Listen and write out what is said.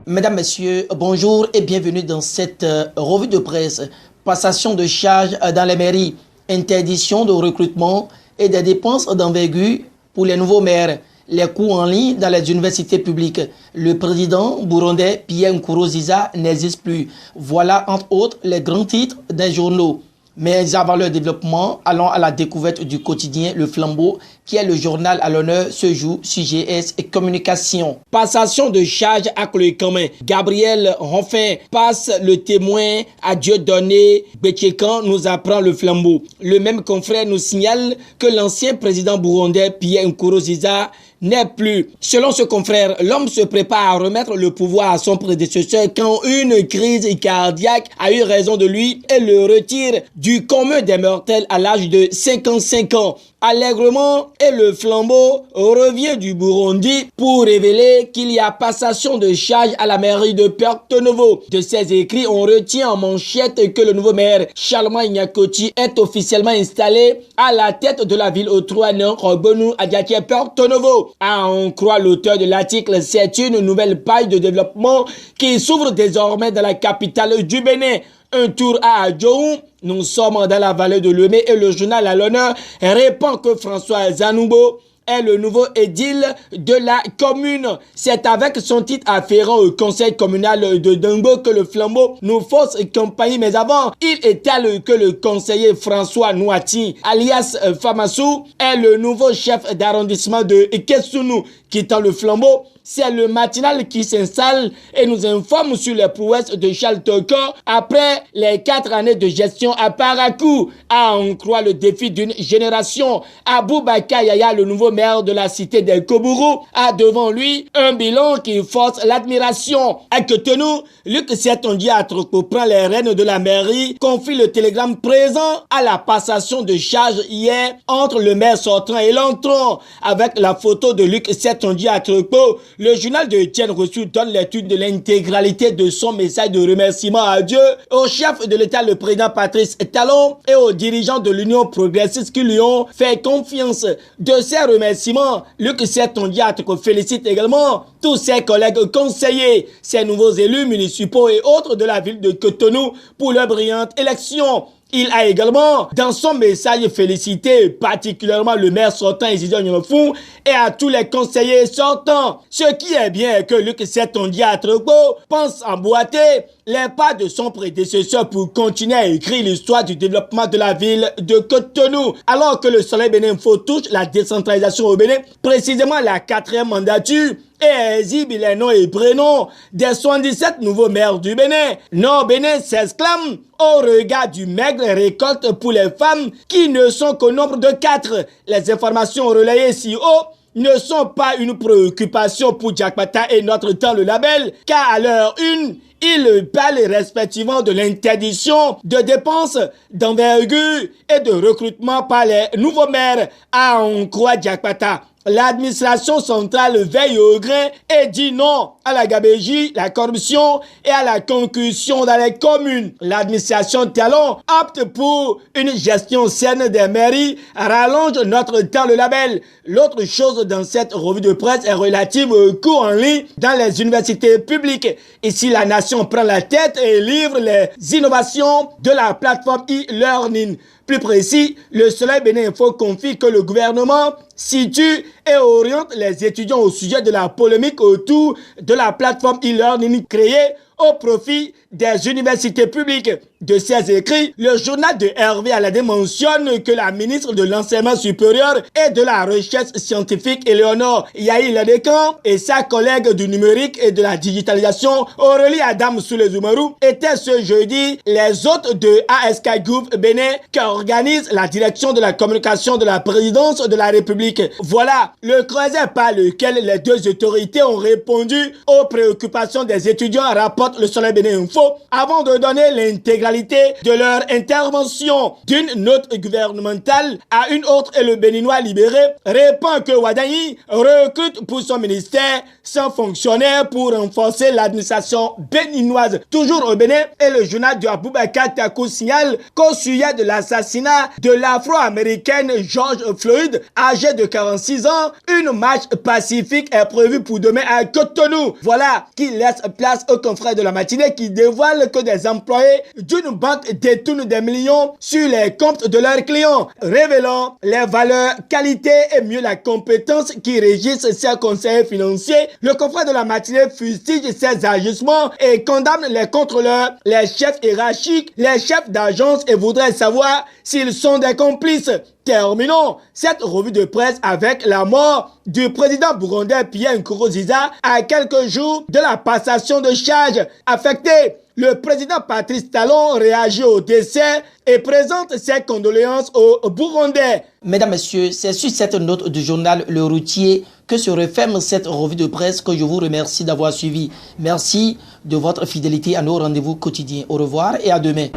Mesdames, Messieurs, bonjour et bienvenue dans cette revue de presse. Passation de charges dans les mairies, interdiction de recrutement et des dépenses d'envergure pour les nouveaux maires, les cours en ligne dans les universités publiques. Le président burundais Pierre Nkurunziza n'existe plus. Voilà entre autres les grands titres des journaux. Mais avant leur développement, allons à la découverte du quotidien Le Flambeau, qui est le journal à l'honneur ce jour sur GS et Communication. Passation de charge à Cloécamin. Gabriel Ronfin passe le témoin à Dieudonné Betchekan, nous apprend Le Flambeau. Le même confrère nous signale que l'ancien président burundais Pierre Nkurunziza n'est plus. Selon ce confrère, l'homme se prépare à remettre le pouvoir à son prédécesseur quand une crise cardiaque a eu raison de lui et le retire du commun des mortels à l'âge de 55 ans. Allègrement, et Le Flambeau revient du Burundi pour révéler qu'il y a passation de charge à la mairie de Porto-Novo. De ses écrits, on retient en manchette que le nouveau maire Charlemagne Nyakoti est officiellement installé à la tête de la ville Otrouanan Robonu Adiaké Porto-Novo. À en croire l'auteur de l'article, c'est une nouvelle paille de développement qui s'ouvre désormais dans la capitale du Bénin. Un tour à Adjoum, nous sommes dans la vallée de Lomé et le journal à l'honneur répond que François Zanoubo est le nouveau édile de la commune. C'est avec son titre afférent au conseil communal de Dengo que Le Flambeau nous force campagne. Mais avant, il étale que le conseiller François Nouati, alias Famassou, est le nouveau chef d'arrondissement de Kessounou. Quittant Le Flambeau, c'est le matinal qui s'installe et nous informe sur les prouesses de Charles Toko après les 4 années de gestion à Parakou. À en croire le défi d'une génération, Aboubaka Yaya, le nouveau maire de la cité des Kobourou, a devant lui un bilan qui force l'admiration. À Cotonou, Luc Setondia Atroko prend les rênes de la mairie, confie le télégramme présent à la passation de charge hier entre le maire sortant et l'entrant. Avec la photo de Luc Setondia Atroko, le journal de Etienne Reçu donne l'étude de l'intégralité de son message de remerciement à Dieu, au chef de l'État, le président Patrice Talon, et aux dirigeants de l'Union progressiste qui lui ont fait confiance. De ces remerciements, Luc Setondia félicite également tous ses collègues conseillers, ses nouveaux élus municipaux et autres de la ville de Cotonou pour leur brillante élection. Il a également, dans son message, félicité particulièrement le maire sortant Isidore Nyonfou et à tous les conseillers sortants. Ce qui est bien est que Luc Setondia Atroko pense emboîter les pas de son prédécesseur pour continuer à écrire l'histoire du développement de la ville de Cotonou. Alors que le Soleil Bénin Info touche la décentralisation au Bénin, précisément la 4e mandature, et exhibe les noms et prénoms des 77 nouveaux maires du Bénin. Nord-Bénin s'exclame au regard du maigre récolte pour les femmes qui ne sont qu'au nombre de 4. Les informations relayées si haut ne sont pas une préoccupation pour Diakpata et Notre Temps le label, car à l'heure une, ils parlent respectivement de l'interdiction de dépenses d'envergure et de recrutement par les nouveaux maires, à en croire Diakpata. L'administration centrale veille au grain et dit non à la gabégie, la corruption et à la concussion dans les communes. L'administration Talon opte pour une gestion saine des mairies, rallonge Notre Temps le label. L'autre chose dans cette revue de presse est relative aux cours en ligne dans les universités publiques. Ici, la nation prend la tête et livre les innovations de la plateforme e-learning. Plus précis, le Soleil Bénin Info confie que le gouvernement situe et oriente les étudiants au sujet de la polémique autour de la plateforme e-learning créée au profit des universités publiques. De ses écrits, le journal de Hervé Aladé mentionne que la ministre de l'Enseignement supérieur et de la Recherche scientifique, Éléonore Yahi Ladekan, et sa collègue du numérique et de la digitalisation, Aurélie Adam Soulezoumarou, étaient ce jeudi les hôtes de ASK Group Bénin qui organise la direction de la communication de la présidence de la République. Voilà le creuset par lequel les deux autorités ont répondu aux préoccupations des étudiants, rapporte le Soleil Bénin Info, avant de donner l'intégralité l'illégalité de leur intervention. D'une note gouvernementale à une autre, et le Béninois libéré répond que Ouaddaï recrute pour son ministère 100 fonctionnaires pour renforcer l'administration béninoise. Toujours au Bénin, et le journal de Aboubacar Takou signale qu'au sujet de l'assassinat de l'Afro-américaine George Floyd, âgée de 46 ans, une marche pacifique est prévue pour demain à Cotonou. Voilà qui laisse place aux confrères de la matinée qui dévoilent que des employés d'une banque détournent des millions sur les comptes de leurs clients, révélant les valeurs, qualités et mieux la compétence qui régissent ces conseillers financiers. Le confrère de la matinée fustige ces agissements et condamne les contrôleurs, les chefs hiérarchiques, les chefs d'agence et voudrait savoir s'ils sont des complices. Terminons cette revue de presse avec la mort du président burundais Pierre Nkurunziza à quelques jours de la passation de charges. Affecté, le président Patrice Talon réagit au décès et présente ses condoléances aux Burundais. Mesdames, Messieurs, c'est sur cette note du journal Le Routier que se referme cette revue de presse que je vous remercie d'avoir suivi. Merci de votre fidélité à nos rendez-vous quotidiens. Au revoir et à demain.